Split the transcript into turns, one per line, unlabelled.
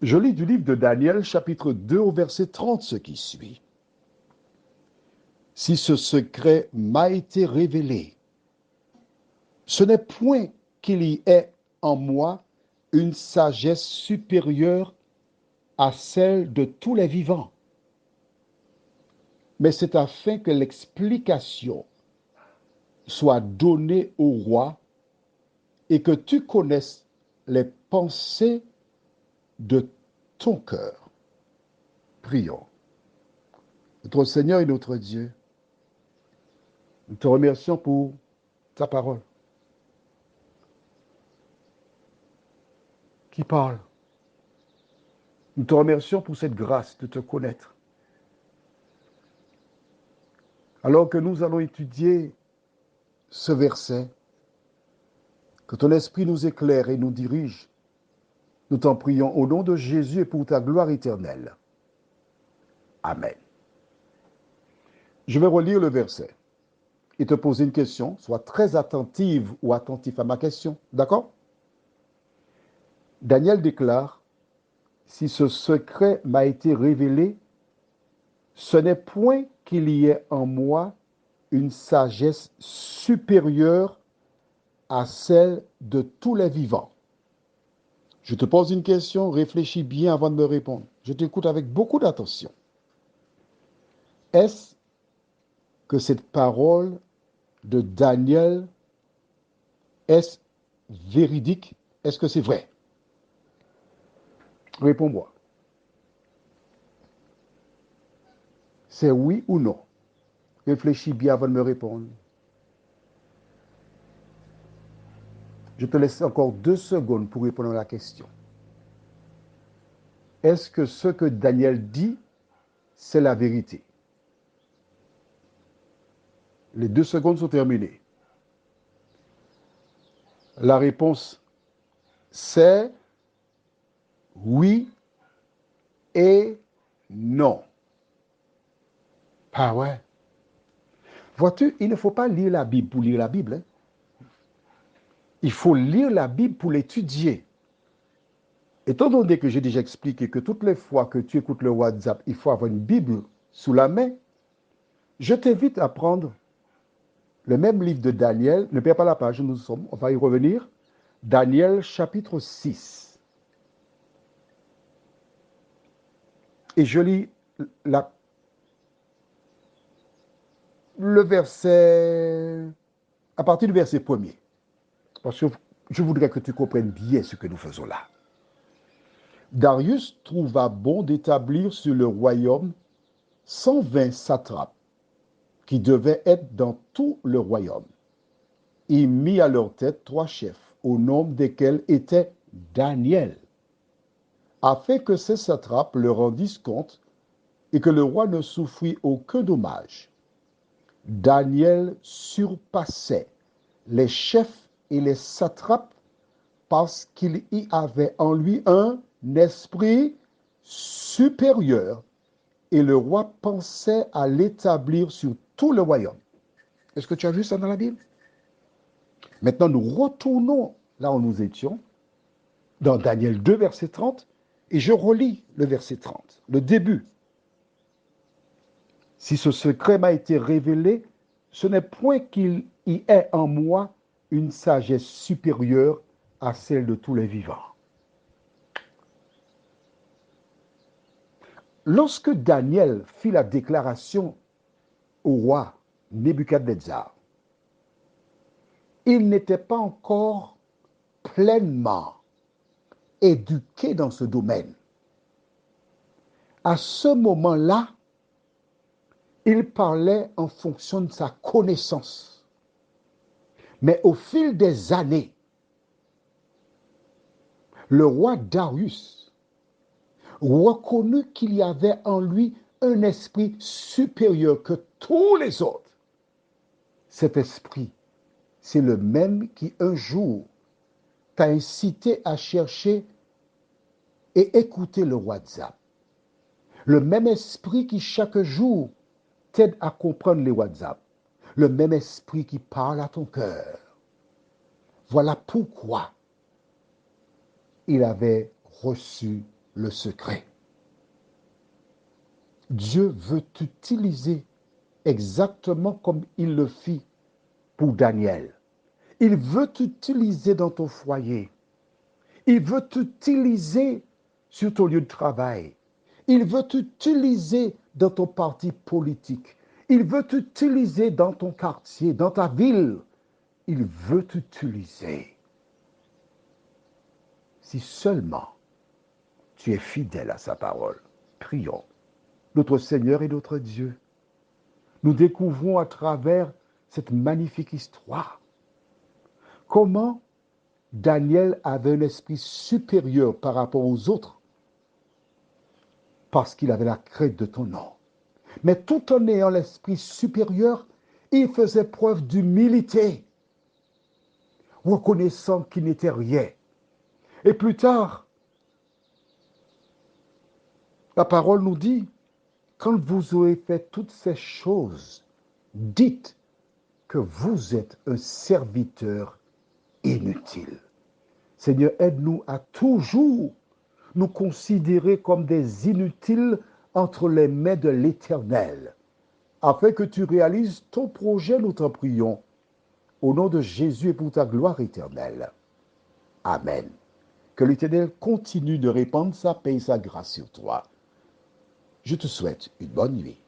Je lis du livre de Daniel, chapitre 2, au verset 30, ce qui suit. Si ce secret m'a été révélé, ce n'est point qu'il y ait en moi une sagesse supérieure à celle de tous les vivants, mais c'est afin que l'explication soit donnée au roi et que tu connaisses les pensées de ton cœur. Prions. Notre Seigneur et notre Dieu, nous te remercions pour ta parole qui parle. Nous te remercions pour cette grâce de te connaître. Alors que nous allons étudier ce verset, que ton esprit nous éclaire et nous dirige, nous t'en prions au nom de Jésus et pour ta gloire éternelle. Amen. Je vais relire le verset et te poser une question. Sois très attentive ou attentif à ma question. D'accord? Daniel déclare, si ce secret m'a été révélé, ce n'est point qu'il y ait en moi une sagesse supérieure à celle de tous les vivants. Je te pose une question, réfléchis bien avant de me répondre. Je t'écoute avec beaucoup d'attention. Est-ce que cette parole de Daniel est véridique? Est-ce que c'est vrai? Réponds-moi. C'est oui ou non? Réfléchis bien avant de me répondre. Je te laisse encore 2 secondes pour répondre à la question. Est-ce que ce que Daniel dit, c'est la vérité? Les 2 secondes sont terminées. La réponse, c'est oui et non. Ah ouais. Vois-tu, il ne faut pas lire la Bible pour lire la Bible. Hein. Il faut lire la Bible pour l'étudier. Étant donné que j'ai déjà expliqué que toutes les fois que tu écoutes le WhatsApp, il faut avoir une Bible sous la main, je t'invite à prendre le même livre de Daniel. Ne perds pas la page, on va y revenir. Daniel chapitre 6. Et je lis le verset, à partir du verset 1er. Parce que je voudrais que tu comprennes bien ce que nous faisons là. Darius trouva bon d'établir sur le royaume 120 satrapes qui devaient être dans tout le royaume. Il mit à leur tête 3 chefs, au nombre desquels était Daniel, afin que ces satrapes leur rendissent compte et que le roi ne souffrit aucun dommage. Daniel surpassait les chefs et les satrapes parce qu'il y avait en lui un esprit supérieur et le roi pensait à l'établir sur tout le royaume. Est-ce que tu as vu ça dans la Bible? Maintenant, nous retournons là où nous étions, dans Daniel 2, verset 30, et je relis le verset 30, le début. Si ce secret m'a été révélé, ce n'est point qu'il y ait en moi une sagesse supérieure à celle de tous les vivants. Lorsque Daniel fit la déclaration au roi Nebuchadnezzar, il n'était pas encore pleinement éduqué dans ce domaine. À ce moment-là, il parlait en fonction de sa connaissance. Mais au fil des années, le roi Darius reconnut qu'il y avait en lui un esprit supérieur que tous les autres. Cet esprit, c'est le même qui un jour t'a incité à chercher et écouter le WhatsApp. Le même esprit qui chaque jour t'aide à comprendre les WhatsApp. Le même esprit qui parle à ton cœur. Voilà pourquoi il avait reçu le secret. Dieu veut t'utiliser exactement comme il le fit pour Daniel. Il veut t'utiliser dans ton foyer. Il veut t'utiliser sur ton lieu de travail. Il veut t'utiliser dans ton parti politique. Il veut t'utiliser dans ton quartier, dans ta ville. Il veut t'utiliser. Si seulement tu es fidèle à sa parole. Prions. Notre Seigneur et notre Dieu, nous découvrons à travers cette magnifique histoire comment Daniel avait un esprit supérieur par rapport aux autres parce qu'il avait la crainte de ton nom. Mais tout en ayant l'esprit supérieur, il faisait preuve d'humilité, reconnaissant qu'il n'était rien. Et plus tard, la parole nous dit, quand vous aurez fait toutes ces choses, dites que vous êtes un serviteur inutile. Seigneur, aide-nous à toujours nous considérer comme des inutiles entre les mains de l'Éternel, afin que tu réalises ton projet, nous t'en prions, au nom de Jésus et pour ta gloire éternelle. Amen. Que l'Éternel continue de répandre sa paix et sa grâce sur toi. Je te souhaite une bonne nuit.